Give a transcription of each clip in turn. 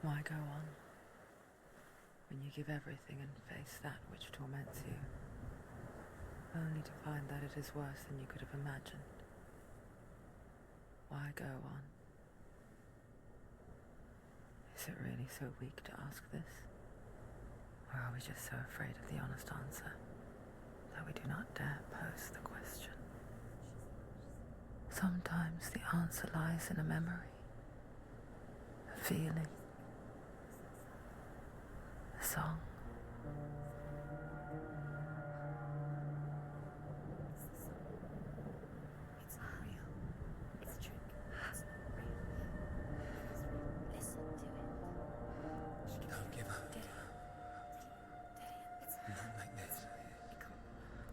Why go on when you give everything and face that which torments you, only to find that it is worse than you could have imagined? Why go on? Is it really so weak to ask this? Or are we just so afraid of the honest answer that we do not dare pose the question? Sometimes the answer lies in a memory, a feeling, a song. It's not real. It's a trick. It's not real. Listen to it. Don't give up. It's Not like this.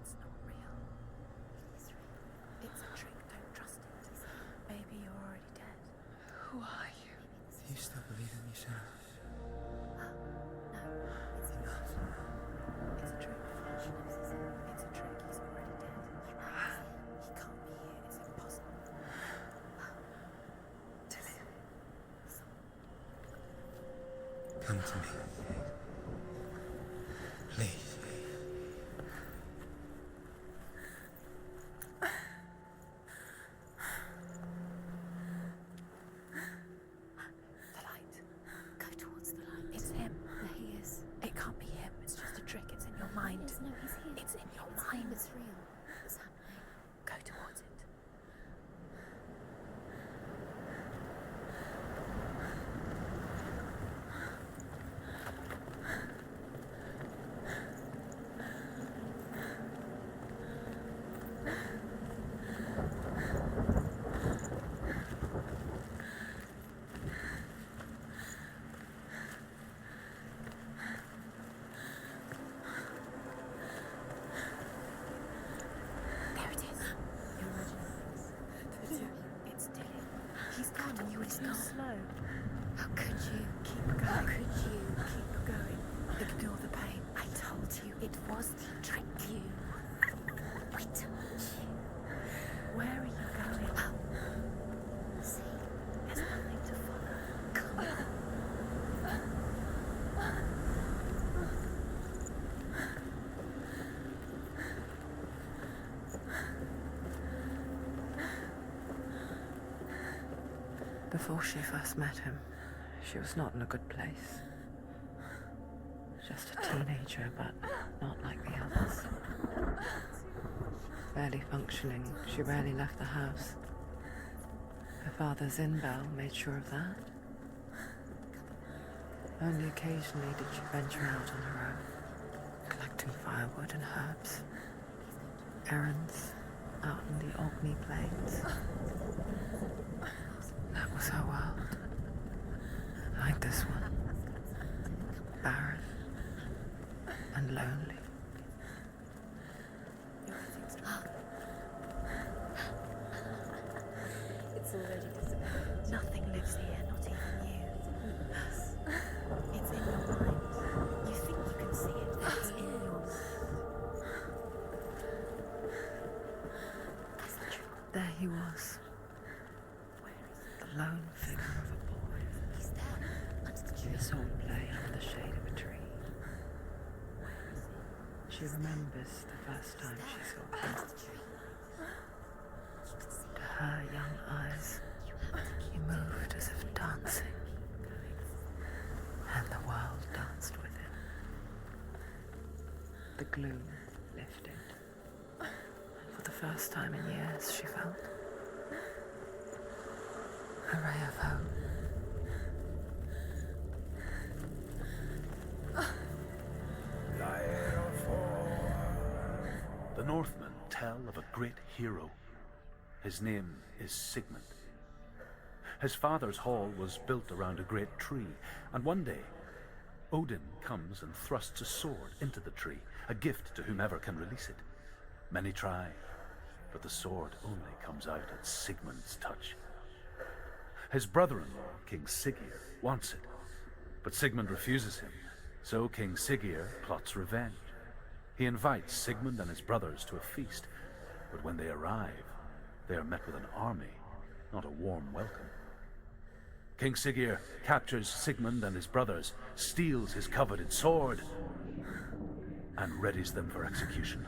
It's not real. It's real. It's a trick. Don't trust it. Maybe you're already dead. Who are you? You still believe in me, Senua? No, it's not. It's a trick. It's a trick. He's already dead. He can't be here. It's impossible. Come to me. Please. The light. Go towards the light. It's him. There he is. It can't be him. It's just a trick. It's in your mind. No, he's here. It's in your mind. It's real. It's happening. Go towards it. There it is. Your original. It's Dylan. He's gone and you were so slow. How could you keep going? How could you keep going? Ignore the pain. I told you it was to trick you. We told you. Where are you going? Oh. See, there's nothing to follow. Come on. Before she first met him, she was not in a good place. Just a teenager, but not like the others. Barely functioning, she rarely left the house. Her father's in-bell made sure of that. Only occasionally did she venture out on her own, collecting firewood and herbs. Errands out in the Orkney Plains. That was her world. Like this one. Barren and lonely. It's already disappeared. Nothing lives here, not even you. It's in your mind. You think you can see it, but it's in your mind. That's the truth. There he was, Where is he? the lone figure of a boy. He's there, under the tree. His sword lay under the shade of a tree. Where is he? She remembers the first time she saw him. Under the tree. You can see To her young eyes, he moved as if dancing, and the world danced with him. The gloom lifted, and for the first time in years she felt a ray of hope. The Northmen tell of a great hero. His name is Sigmund. His father's hall was built around a great tree, and one day, Odin comes and thrusts a sword into the tree, a gift to whomever can release it. Many try, but the sword only comes out at Sigmund's touch. His brother-in-law, King Siggeir, wants it, but Sigmund refuses him, so King Siggeir plots revenge. He invites Sigmund and his brothers to a feast, but when they arrive, they are met with an army, not a warm welcome. King Siggeir captures Sigmund and his brothers, steals his coveted sword, and readies them for execution.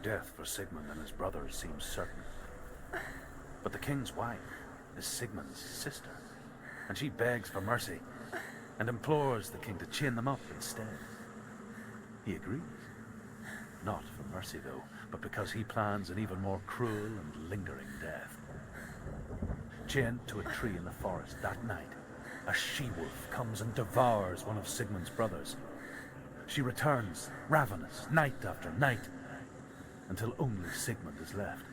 Death for Sigmund and his brothers seems certain. But the king's wife is Sigmund's sister, and she begs for mercy and implores the king to chain them up instead. He agrees. Not for mercy, though, but because he plans an even more cruel and lingering death. Chained to a tree in the forest that night, a she-wolf comes and devours one of Sigmund's brothers. She returns, ravenous, night after night, until only Sigmund is left.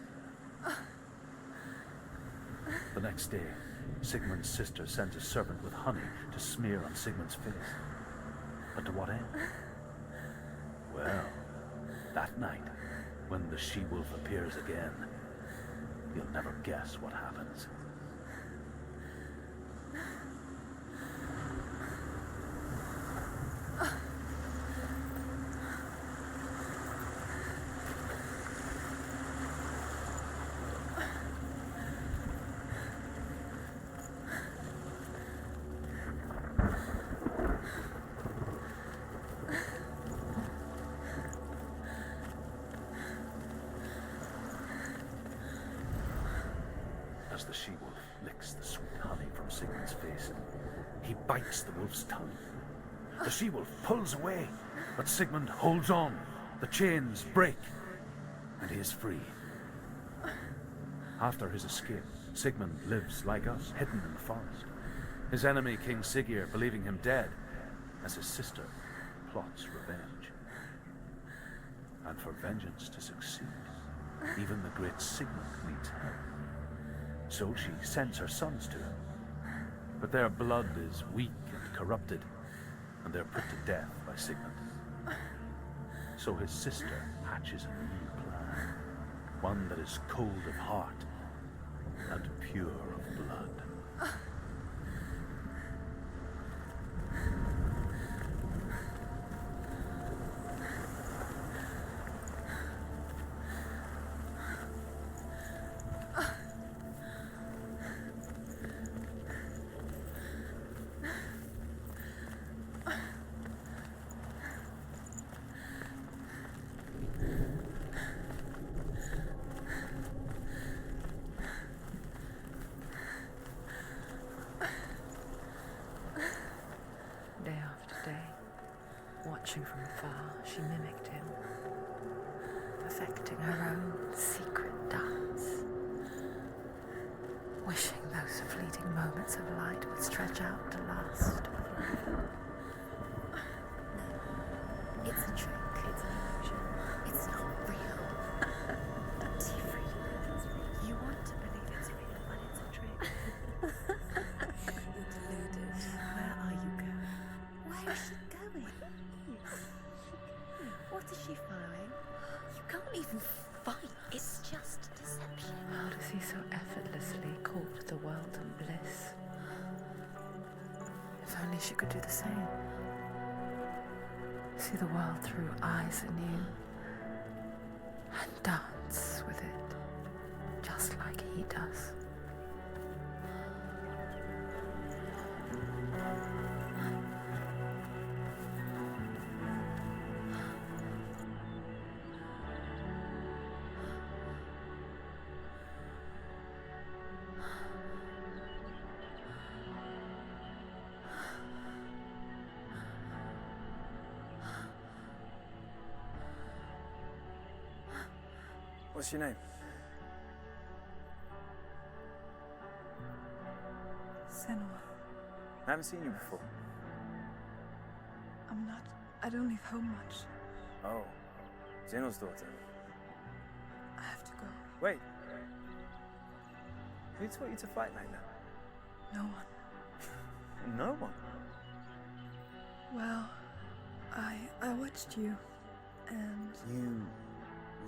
The next day, Sigmund's sister sends a servant with honey to smear on Sigmund's face. But to what end? Well, that night, when the she-wolf appears again, you'll never guess what happens. As the she-wolf licks the sweet honey from Sigmund's face, he bites the wolf's tongue. The she-wolf pulls away, but Sigmund holds on. The chains break, and he is free. After his escape, Sigmund lives like us, hidden in the forest. His enemy, King Siggeir, believing him dead, as his sister plots revenge. And for vengeance to succeed, even the great Sigmund needs help. So she sends her sons to him. But their blood is weak and corrupted, and they're put to death by Sigmund. So his sister hatches a new plan, one that is cold of heart and pure of blood. Day after day, watching from afar, she mimicked him, perfecting her own secret dance, wishing those fleeting moments of light would stretch out to last. No, it's a trick. It's an illusion. It's not real. Different. You want to believe it's real, but it's a trick. You're deluded. Where are you going? Where is she going? What is she following? You can't even fight. It's just deception. How does he so effortlessly court the world of bliss? If only she could do the same. See the world through eyes anew and dance with it, just like he does. What's your name? Senua. I haven't seen you before. I don't leave home much. Oh, Zeno's daughter. I have to go. Wait. Who taught you to fight like that? No one. No one. Well, I watch watched you, and You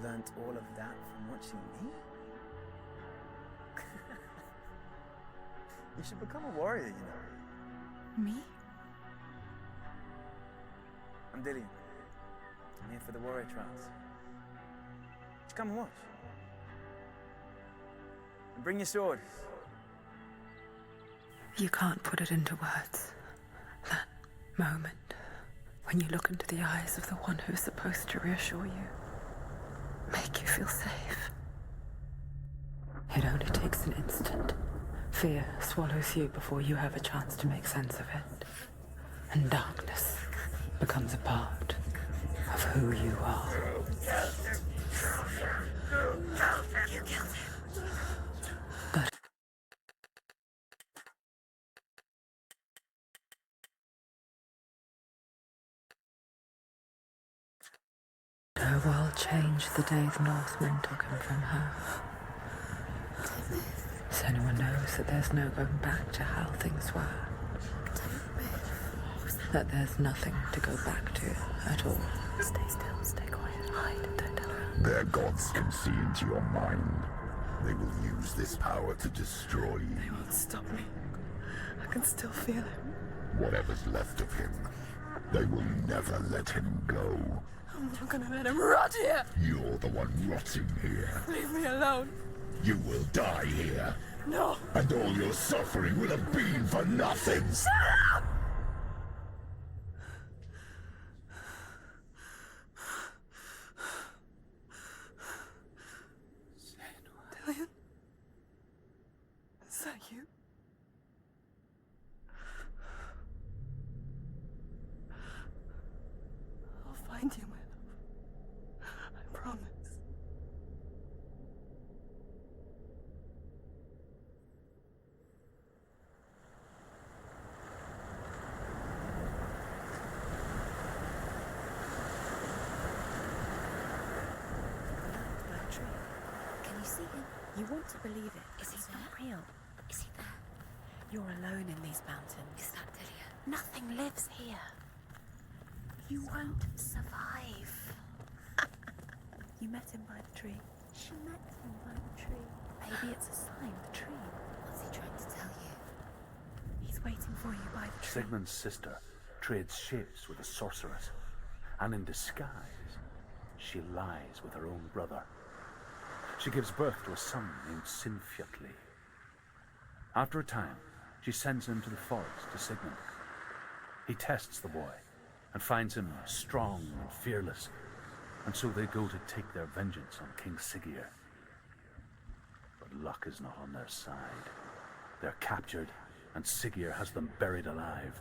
learnt all of that from watching me? You should become a warrior, you know. me? I'm Dillian. I'm here for the warrior trials. Just come and watch. And bring your sword. You can't put it into words. That moment when you look into the eyes of the one who's supposed to reassure you, make you feel safe. It only takes an instant. Fear swallows you before you have a chance to make sense of it. And darkness becomes a part of who you are. You killed him. But her world changed the day the Northmen took him from her. Senua knows that there's no going back to how things were. That there's nothing to go back to at all. Stay still, stay quiet, hide, don't tell her. Their gods can see into your mind. They will use this power to destroy you. They won't stop me. I can still feel him. Whatever's left of him, they will never let him go. I'm not gonna let him rot here. You're the one rotting here. Leave me alone. You will die here. No. And all your suffering will have been for nothing. Shut up! Dillian? Is that you? I'll find you, my love. I promise. That tree. Can you see him? You want to believe it. Is he not real? Is he there? You're alone in these mountains. Is that Dillian? Nothing lives here. You won't survive. You met him by the tree. She met him by the tree. Maybe it's a sign, the tree. What's he trying to tell you? He's waiting for you by the tree. Sigmund's sister trades shapes with a sorceress, and in disguise, she lies with her own brother. She gives birth to a son named Sinfjotli. After a time, she sends him to the forest to Sigmund. He tests the boy and finds him strong and fearless, and so they go to take their vengeance on King Siggeir. But luck is not on their side. They're captured, and Siggeir has them buried alive.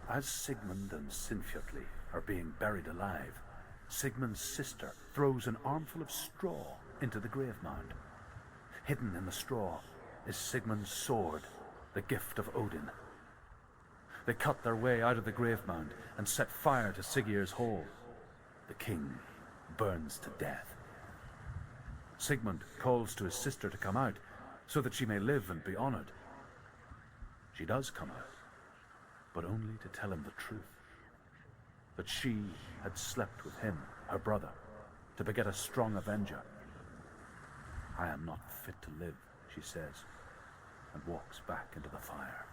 As Sigmund and Sinfjotli are being buried alive, Sigmund's sister throws an armful of straw into the grave mound. Hidden in the straw is Sigmund's sword, the gift of Odin. They cut their way out of the grave mound and set fire to Siggeir's hall. The king burns to death. Sigmund calls to his sister to come out so that she may live and be honored. She does come out, but only to tell him the truth. That she had slept with him, her brother, to beget a strong avenger. I am not fit to live, she says, and walks back into the fire.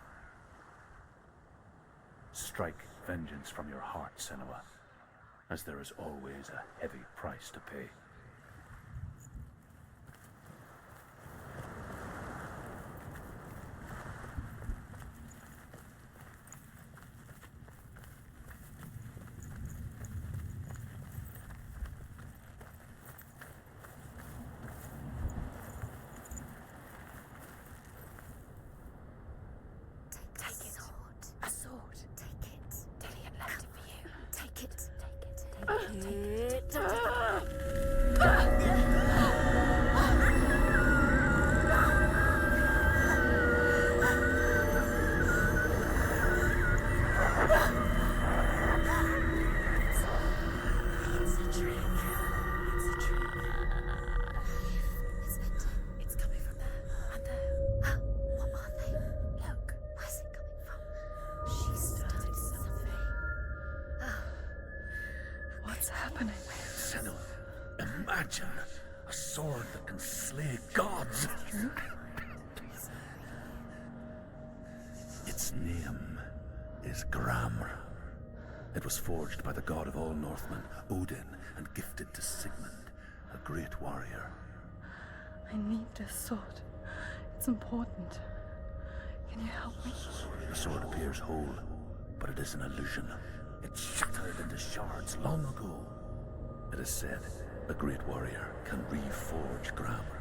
Strike vengeance from your heart, Senua, as there is always a heavy price to pay. A sword. Take it. Dillian left it for you. Take it. Take it. Take it. What's happening? Senua, imagine a sword that can slay gods. Its name is Gramr. It was forged by the god of all Northmen, Odin, and gifted to Sigmund, a great warrior. I need this sword. It's important. Can you help me? The sword appears whole, but it is an illusion. It shattered into shards long ago. It is said a great warrior can reforge Gramr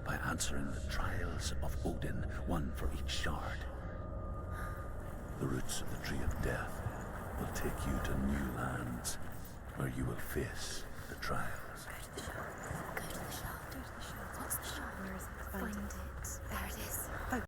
by answering the trials of Odin, one for each shard. The roots of the Tree of Death will take you to new lands where you will face the trial.